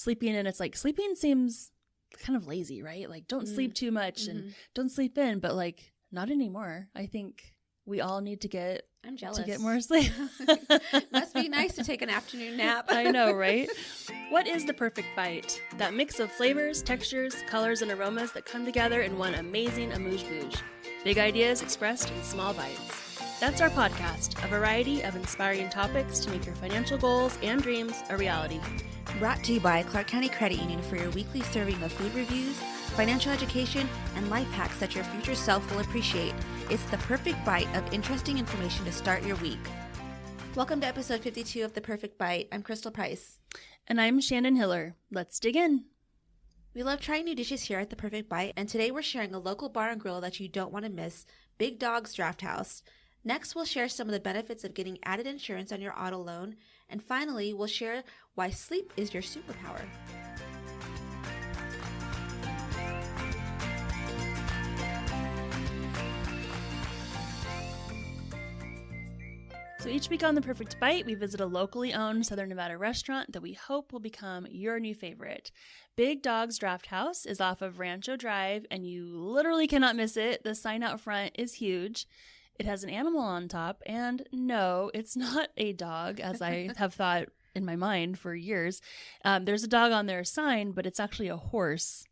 sleeping in. It's like sleeping seems kind of lazy, right? Like don't sleep too much and don't sleep in, but like not anymore. I think we all need to get I'm jealous. To get more sleep. Must be nice to take an afternoon nap. I know, right? What is the perfect bite? That mix of flavors, textures, colors, and aromas that come together in one amazing amuse-bouche. Big ideas expressed in small bites. That's our podcast, a variety of inspiring topics to make your financial goals and dreams a reality. Brought to you by Clark County Credit Union for your weekly serving of food reviews, financial education, and life hacks that your future self will appreciate. It's the perfect bite of interesting information to start your week. Welcome to episode 52 of The Perfect Bite. I'm Crystal Price. And I'm Shannon Hiller. Let's dig in. We love trying new dishes here at The Perfect Bite, and today we're sharing a local bar and grill that you don't want to miss, Big Dog's Draft House. Next, we'll share some of the benefits of getting added insurance on your auto loan. And finally, we'll share why sleep is your superpower. So each week on The Perfect Bite, we visit a locally owned Southern Nevada restaurant that we hope will become your new favorite. Big Dog's Draft House is off of Rancho Drive, and you literally cannot miss it. The sign out front is huge. It has an animal on top, and no, it's not a dog, as I have thought in my mind for years. There's a dog on their sign, but it's actually a horse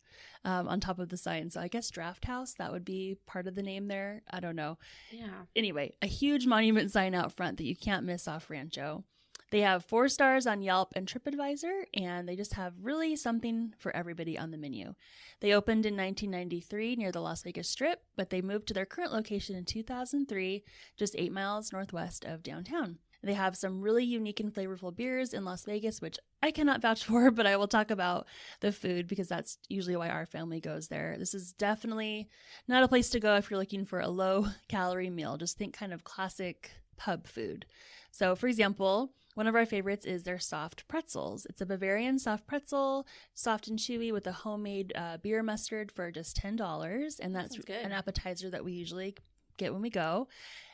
on top of the sign. So I guess Draft House, that would be part of the name there. I don't know. Yeah. Anyway, a huge monument sign out front that you can't miss off Rancho. They have 4 stars on Yelp and TripAdvisor, and they just have really something for everybody on the menu. They opened in 1993 near the Las Vegas Strip, but they moved to their current location in 2003, just 8 miles northwest of downtown. They have some really unique and flavorful beers in Las Vegas, which I cannot vouch for, but I will talk about the food because that's usually why our family goes there. This is definitely not a place to go if you're looking for a low-calorie meal. Just think kind of classic pub food. So, for example, one of our favorites is their soft pretzels. It's a Bavarian soft pretzel, soft and chewy with a homemade beer mustard for just $10. And that's an appetizer that we usually get when we go.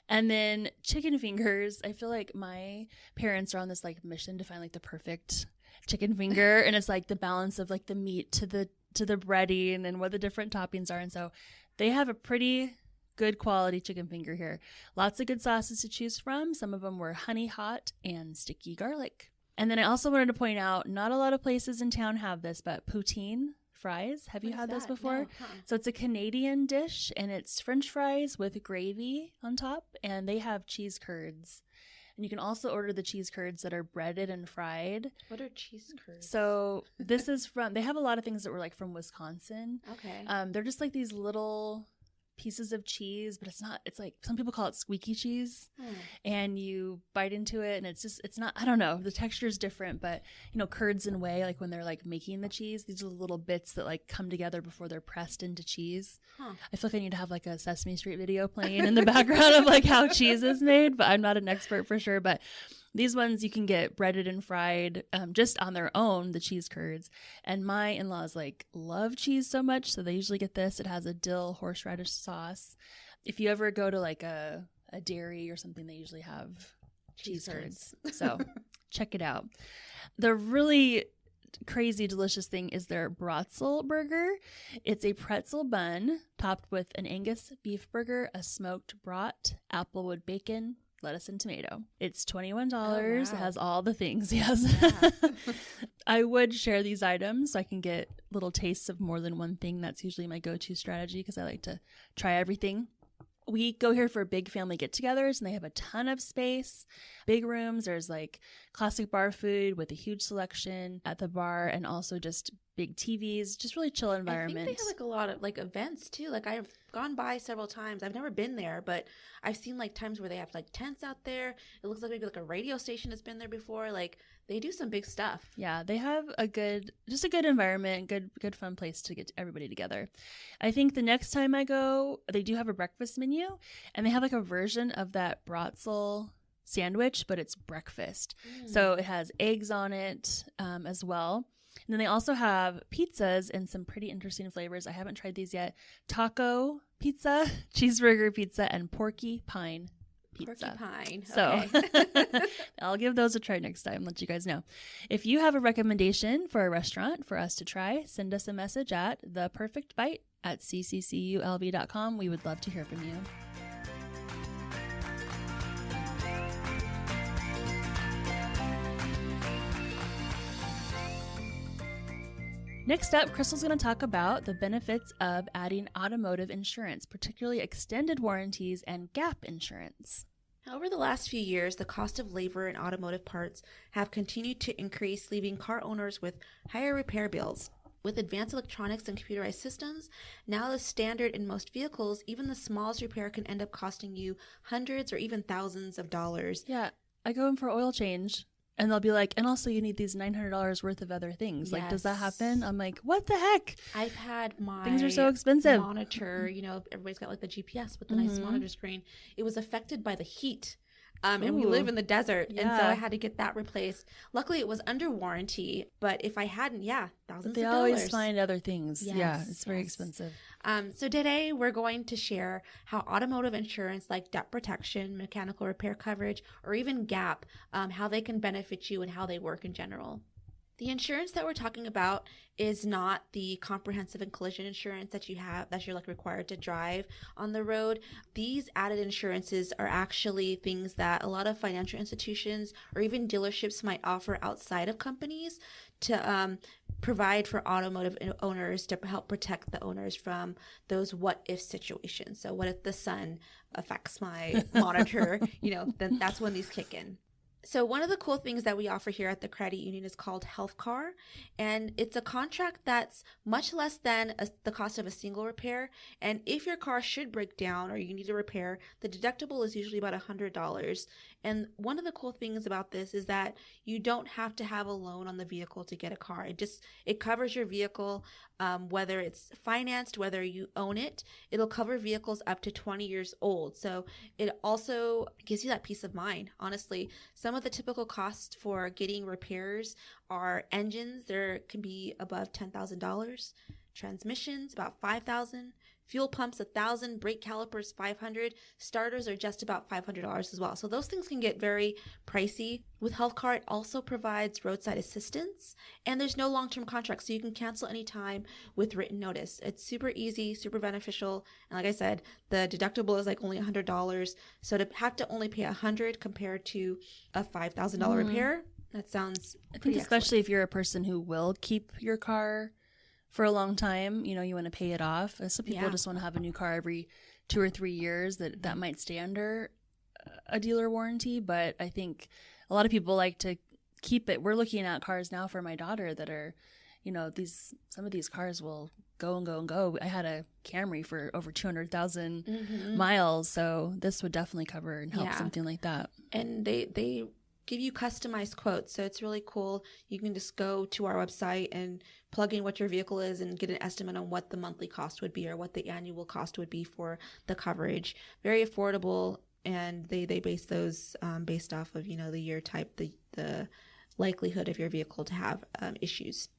And then chicken fingers. I feel like my parents are on this like mission to find like the perfect chicken finger. And it's like the balance of like the meat to the breading and what the different toppings are. And so they have a pretty good quality chicken finger here. Lots of good sauces to choose from. Some of them were honey hot and sticky garlic. And then I also wanted to point out, not a lot of places in town have this, but poutine fries. Have you had those before? No, huh. So it's a Canadian dish, and it's French fries with gravy on top, and they have cheese curds. And you can also order the cheese curds that are breaded and fried. What are cheese curds? So this is they have a lot of things that were like from Wisconsin. Okay. They're just like these little pieces of cheese, but it's like some people call it squeaky cheese. And you bite into it and it's not, I don't know, the texture is different, but curds and whey, like when they're like making the cheese, these are the little bits that like come together before they're pressed into cheese. I feel like I need to have like a Sesame Street video playing in the background of like how cheese is made, but I'm not an expert for sure. But these ones you can get breaded and fried just on their own, the cheese curds. And my in-laws like love cheese so much, so they usually get this. It has a dill horseradish sauce. If you ever go to like a dairy or something, they usually have cheese curds. So check it out. The really crazy delicious thing is their bratzel burger. It's a pretzel bun topped with an Angus beef burger, a smoked brat, applewood bacon, lettuce and tomato. It's $21. Oh, wow. It has all the things. Yes. Yeah. I would share these items so I can get little tastes of more than one thing. That's usually my go-to strategy because I like to try everything. We go here for big family get-togethers, and they have a ton of space, big rooms. There's like classic bar food with a huge selection at the bar, and also just big TVs, just really chill environment. I think they have like a lot of like events too. Like I've gone by several times. I've never been there, but I've seen like times where they have like tents out there. It looks like maybe like a radio station has been there before. Like they do some big stuff. Yeah, they have a good environment, good fun place to get everybody together. I think the next time I go, they do have a breakfast menu, and they have like a version of that bratzel sandwich, but it's breakfast. So it has eggs on it as well. And then they also have pizzas and some pretty interesting flavors. I haven't tried these yet. Taco pizza, cheeseburger pizza, and porky pine pizza. Porcupine. So Okay. I'll give those a try next time, let you guys know. If you have a recommendation for a restaurant for us to try, send us a message at theperfectbite@ccculv.com. We would love to hear from you. Next up, Crystal's going to talk about the benefits of adding automotive insurance, particularly extended warranties and gap insurance. Over the last few years, the cost of labor and automotive parts have continued to increase, leaving car owners with higher repair bills. With advanced electronics and computerized systems, now the standard in most vehicles, even the smallest repair can end up costing you hundreds or even thousands of dollars. Yeah, I go in for oil change. And they'll be like, and also you need these $900 worth of other things. Like, does that happen? I'm like, what the heck? I've had my things are so expensive. Monitor, everybody's got like the GPS with the nice monitor screen. It was affected by the heat. And we live in the desert. Yeah. And so I had to get that replaced. Luckily, it was under warranty. But if I hadn't, thousands of dollars. They always find other things. Yes, it's very expensive. So today we're going to share how automotive insurance like debt protection, mechanical repair coverage, or even gap, how they can benefit you and how they work in general. The insurance that we're talking about is not the comprehensive and collision insurance that you're like required to drive on the road. These added insurances are actually things that a lot of financial institutions or even dealerships might offer outside of companies to provide for automotive owners to help protect the owners from those what if situations. So what if the sun affects my monitor? Then that's when these kick in. So one of the cool things that we offer here at the credit union is called Health Car, and it's a contract that's much less than the cost of a single repair. And if your car should break down or you need a repair, the deductible is usually about $100. And one of the cool things about this is that you don't have to have a loan on the vehicle to get a car. It covers your vehicle, whether it's financed, whether you own it. It'll cover vehicles up to 20 years old. So it also gives you that peace of mind. Honestly, some of the typical costs for getting repairs are engines. There can be above $10,000. Transmissions, about $5,000. Fuel pumps, $1,000. Brake calipers, $500. Starters are just about $500 as well. So those things can get very pricey. With Health Car, it also provides roadside assistance, and there's no long-term contract, so you can cancel anytime with written notice. It's super easy, super beneficial, and like I said, the deductible is like only $100. So to have to only pay $100 compared to a $5,000 repair, that sounds pretty especially if you're a person who will keep your car for a long time, you want to pay it off. Some people just want to have a new car every 2 or 3 years. That might stay under a dealer warranty, but I think a lot of people like to keep it. We're looking at cars now for my daughter that are, some of these cars will go and go and go. I had a Camry for over 200,000 miles, so this would definitely cover and help something like that. And they give you customized quotes, so it's really cool. You can just go to our website and plug in what your vehicle is and get an estimate on what the monthly cost would be or what the annual cost would be for the coverage. Very affordable, and they base those based off of the year type, the likelihood of your vehicle to have issues.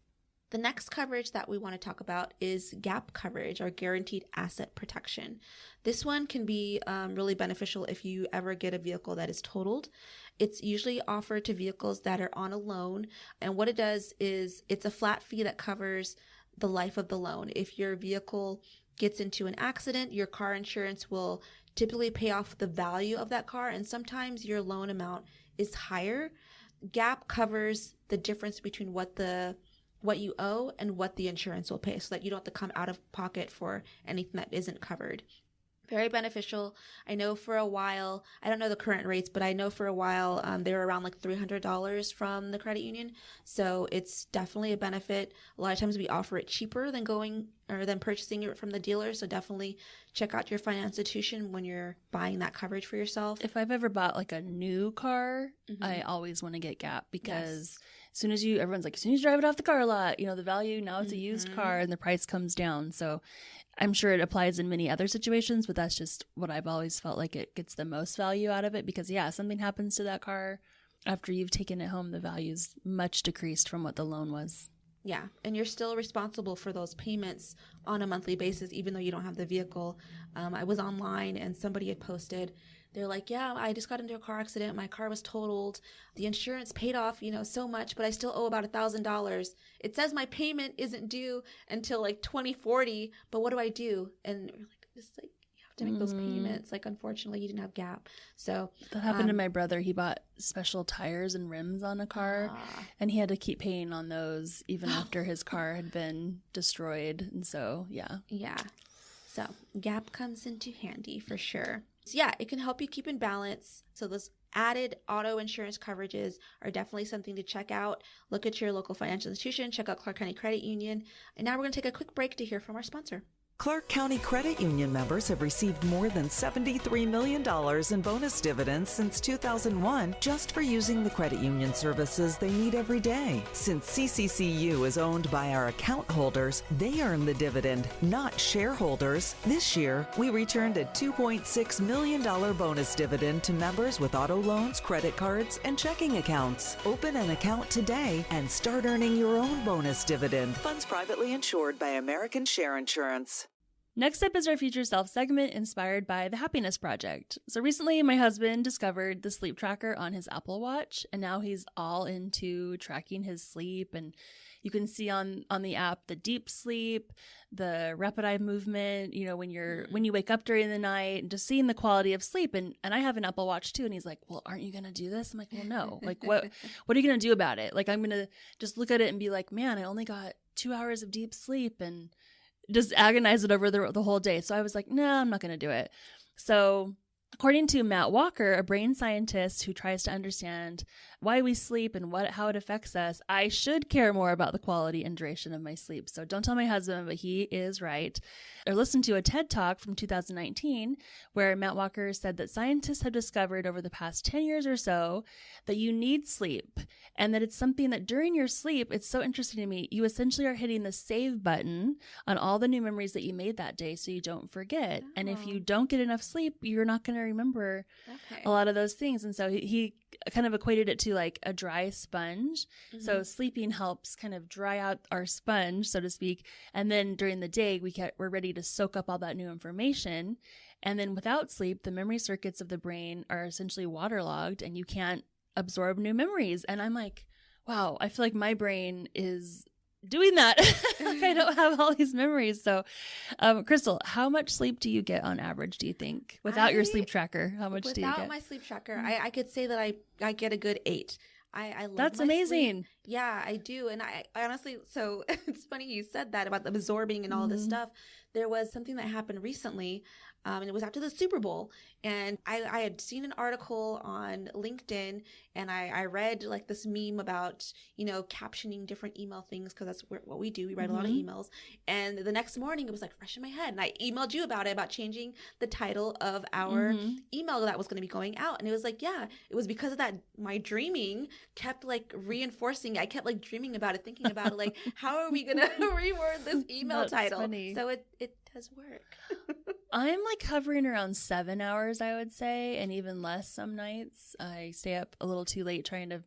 The next coverage that we want to talk about is gap coverage, or guaranteed asset protection. This one can be really beneficial if you ever get a vehicle that is totaled. It's usually offered to vehicles that are on a loan, and what it does is it's a flat fee that covers the life of the loan. If your vehicle gets into an accident, your car insurance will typically pay off the value of that car, and sometimes your loan amount is higher. Gap covers the difference between what you owe and what the insurance will pay, so that you don't have to come out of pocket for anything that isn't covered. Very beneficial. I know for a while, I don't know the current rates, but I know for a while they were around like $300 from the credit union. So it's definitely a benefit. A lot of times we offer it cheaper than purchasing it from the dealer. So definitely check out your financial institution when you're buying that coverage for yourself. If I've ever bought like a new car, I always want to get gap, because as soon as you drive it off the car lot, the value, now it's a used car and the price comes down. So I'm sure it applies in many other situations, but that's just what I've always felt like it gets the most value out of it, because something happens to that car after you've taken it home, the value's much decreased from what the loan was. Yeah, and you're still responsible for those payments on a monthly basis, even though you don't have the vehicle. I was online and somebody had posted they're like, yeah, I just got into a car accident. My car was totaled. The insurance paid off, so much, but I still owe about $1,000. It says my payment isn't due until like 2040, but what do I do? And we're like, just like, to make those payments. Like, unfortunately, you didn't have Gap. So that happened to my brother. He bought special tires and rims on a car, and he had to keep paying on those even after his car had been destroyed. And so, yeah. Yeah. So Gap comes into handy for sure. So yeah, it can help you keep in balance. So those added auto insurance coverages are definitely something to check out. Look at your local financial institution. Check out Clark County Credit Union. And now we're going to take a quick break to hear from our sponsor. Clark County Credit Union members have received more than $73 million in bonus dividends since 2001 just for using the credit union services they need every day. Since CCCU is owned by our account holders, they earn the dividend, not shareholders. This year, we returned a $2.6 million bonus dividend to members with auto loans, credit cards, and checking accounts. Open an account today and start earning your own bonus dividend. Funds privately insured by American Share Insurance. Next up is our Future Self segment inspired by the Happiness Project. So recently, my husband discovered the sleep tracker on his Apple Watch, and now he's all into tracking his sleep. And you can see on the app the deep sleep, the rapid eye movement, when you wake up during the night, and just seeing the quality of sleep. And I have an Apple Watch too, and he's like, "Well, aren't you gonna do this?" I'm like, "Well, no. Like, what are you gonna do about it? Like, I'm gonna just look at it and be like, man, I only got 2 hours of deep sleep," and just agonize it over the whole day. So I was like, no, I'm not going to do it. So according to Matt Walker, a brain scientist who tries to understand why we sleep and how it affects us, I should care more about the quality and duration of my sleep. So don't tell my husband, but he is right. I listened to a TED Talk from 2019 where Matt Walker said that scientists have discovered over the past 10 years or so that you need sleep, and that it's something that during your sleep, it's so interesting to me, you essentially are hitting the save button on all the new memories that you made that day so you don't forget. Oh. And if you don't get enough sleep, you're not going to remember a lot of those things. And so he kind of equated it to like a dry sponge. Mm-hmm. So sleeping helps kind of dry out our sponge, so to speak. And then during the day, we're ready to soak up all that new information. And then without sleep, the memory circuits of the brain are essentially waterlogged and you can't absorb new memories. And I'm like, wow, I feel like my brain is doing that. Like I don't have all these memories. So, Crystal, how much sleep do you get on average, do you think? Without your sleep tracker, how much do you get? Without my sleep tracker, I could say that I get a good 8. I love That's my amazing. Sleep. Yeah, I do. And I honestly, so it's funny you said that about absorbing and all this stuff. There was something that happened recently, and it was after the Super Bowl. And I had seen an article on LinkedIn, and I read like this meme about, captioning different email things, because that's what we do. We write a lot of emails. And the next morning, it was like fresh in my head. And I emailed you about it, about changing the title of our email that was going to be going out. And it was like, yeah, it was because of that. My dreaming kept like reinforcing. I kept like dreaming about it, thinking about it, like, how are we going to reword this email title? Funny. So it does work. I'm like hovering around 7 hours, I would say, and even less some nights. I stay up a little too late trying to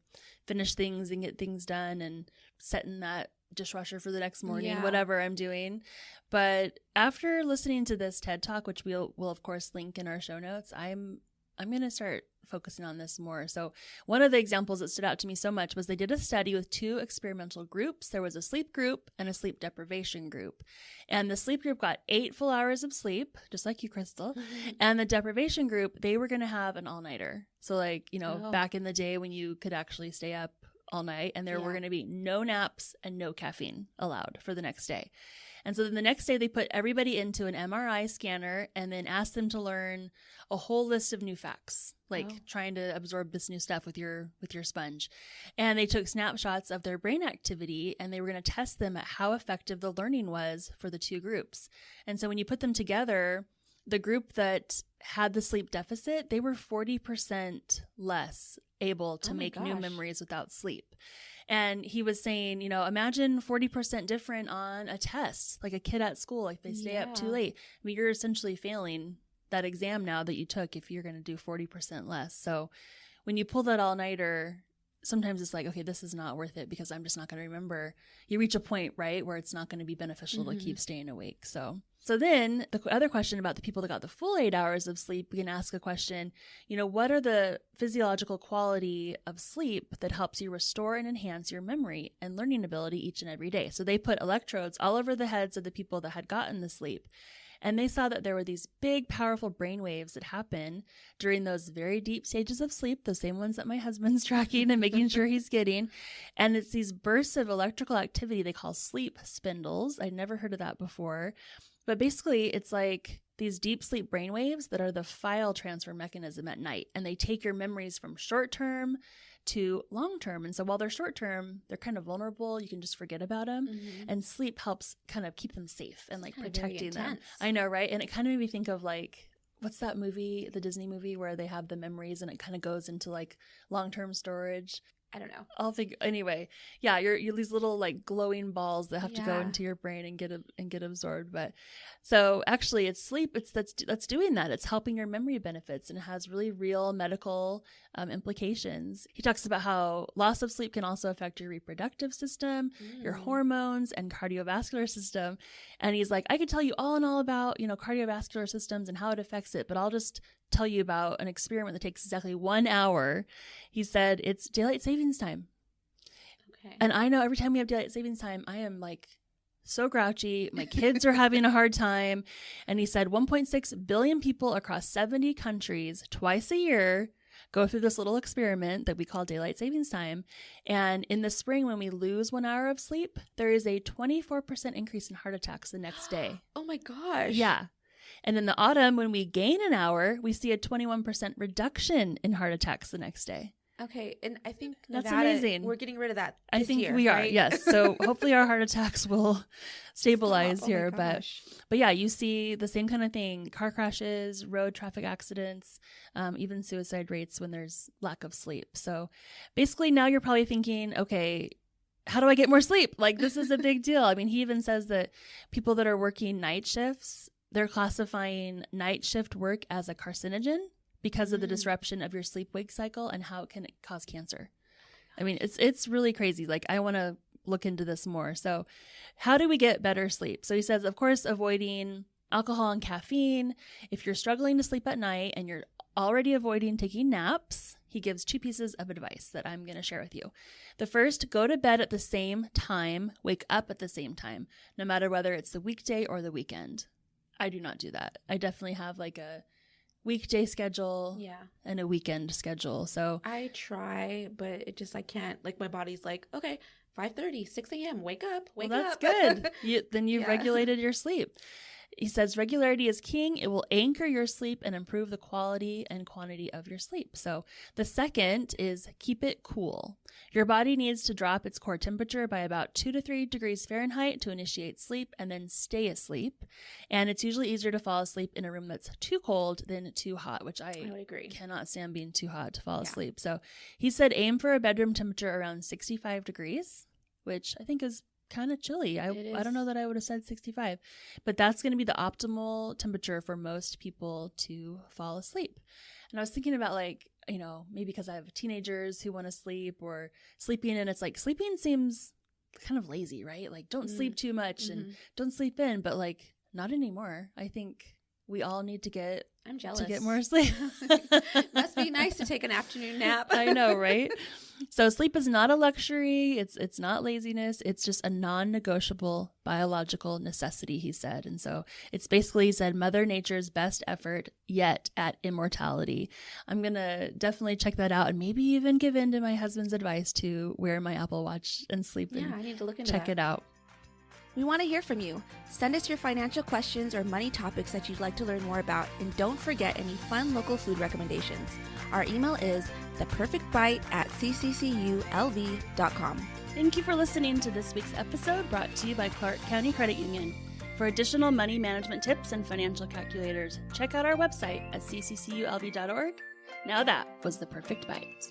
finish things and get things done and setting that dishwasher for the next morning, whatever I'm doing. But after listening to this TED Talk, which we'll of course link in our show notes, I'm going to start focusing on this more. So one of the examples that stood out to me so much was they did a study with 2 experimental groups. There was a sleep group and a sleep deprivation group. And the sleep group got 8 full hours of sleep, just like you, Crystal. And the deprivation group, they were going to have an all-nighter. So like, back in the day when you could actually stay up all night, and there were going to be no naps and no caffeine allowed for the next day. And so then the next day they put everybody into an MRI scanner and then asked them to learn a whole list of new facts, like trying to absorb this new stuff with your sponge. And they took snapshots of their brain activity, and they were going to test them at how effective the learning was for the 2 groups. And so when you put them together, the group that had the sleep deficit, they were 40% less able to make new memories without sleep. And he was saying, imagine 40% different on a test, like a kid at school, like they stay up too late. I mean, you're essentially failing that exam now that you took if you're going to do 40% less. So when you pull that all-nighter, sometimes it's like, okay, this is not worth it because I'm just not going to remember. You reach a point, right, where it's not going to be beneficial to keep staying awake. So then the other question about the people that got the full 8 hours of sleep, we can ask a question, what are the physiological quality of sleep that helps you restore and enhance your memory and learning ability each and every day? So they put electrodes all over the heads of the people that had gotten the sleep. And they saw that there were these big, powerful brain waves that happen during those very deep stages of sleep, the same ones that my husband's tracking and making sure he's getting. And it's these bursts of electrical activity they call sleep spindles. I'd never heard of that before. But basically, it's like these deep sleep brain waves that are the file transfer mechanism at night. And they take your memories from short term to long term. And so while they're short term, they're kind of vulnerable. You can just forget about them. And sleep helps kind of keep them safe and like protecting them. I know, right? And it kind of made me think of like, what's that movie, the Disney movie where they have the memories and it kind of goes into like long-term storage? I don't know. I'll think anyway. Yeah, you're these little like glowing balls that have to go into your brain and get absorbed. But so actually, it's sleep. That's doing that. It's helping your memory benefits and it has really real medical implications. He talks about how loss of sleep can also affect your reproductive system, your hormones, and cardiovascular system. And he's like, I could tell you all and all about cardiovascular systems and how it affects it, but I'll just tell you about an experiment that takes exactly 1 hour. He said it's daylight savings time. Okay. And I know every time we have daylight savings time, I am like so grouchy. My kids are having a hard time. And he said 1.6 billion people across 70 countries twice a year go through this little experiment that we call daylight savings time. And in the spring, when we lose 1 hour of sleep, there is a 24% increase in heart attacks the next day. Oh my gosh. Yeah. And in the autumn, when we gain an hour, we see a 21% reduction in heart attacks the next day. Okay. And I think that's Nevada, amazing. We're getting rid of that I think year, we are, right? yes. So hopefully our heart attacks will stabilize here. But yeah, you see the same kind of thing, car crashes, road traffic accidents, even suicide rates when there's lack of sleep. So basically now you're probably thinking, okay, how do I get more sleep? Like this is a big deal. I mean, he even says that people that are working night shifts, they're classifying night shift work as a carcinogen because of the disruption of your sleep-wake cycle and how it can cause cancer. I mean, it's really crazy. Like, I want to look into this more. So how do we get better sleep? So he says, of course, avoiding alcohol and caffeine. If you're struggling to sleep at night and you're already avoiding taking naps, he gives 2 pieces of advice that I'm going to share with you. The first, go to bed at the same time, wake up at the same time, no matter whether it's the weekday or the weekend. I do not do that. I definitely have like a weekday schedule and a weekend schedule. So I try, but it just, I can't. Like my body's like, okay, 5:30, 6 a.m., wake up. That's good. Then you've regulated your sleep. He says regularity is king. It will anchor your sleep and improve the quality and quantity of your sleep. So the second is keep it cool. Your body needs to drop its core temperature by about 2 to 3 degrees Fahrenheit to initiate sleep and then stay asleep. And it's usually easier to fall asleep in a room that's too cold than too hot, which I would agree. Cannot stand being too hot to fall asleep. So he said aim for a bedroom temperature around 65 degrees, which I think is kind of chilly. I don't know that I would have said 65, but that's going to be the optimal temperature for most people to fall asleep. And I was thinking about like, maybe because I have teenagers who want to sleep or sleeping, and it's like sleeping seems kind of lazy, right? Like don't sleep too much and don't sleep in, but like not anymore. I think we all need to get more sleep. Must be nice to take an afternoon nap. I know, right? So sleep is not a luxury. It's not laziness. It's just a non-negotiable biological necessity, he said. And so it's basically, he said, Mother Nature's best effort yet at immortality. I'm going to definitely check that out and maybe even give in to my husband's advice to wear my Apple Watch and sleep. Yeah, I need to look into check it out. We want to hear from you. Send us your financial questions or money topics that you'd like to learn more about, and don't forget any fun local food recommendations. Our email is theperfectbite@ccculv.com. Thank you for listening to this week's episode brought to you by Clark County Credit Union. For additional money management tips and financial calculators, check out our website at ccculv.org. Now that was the perfect bite.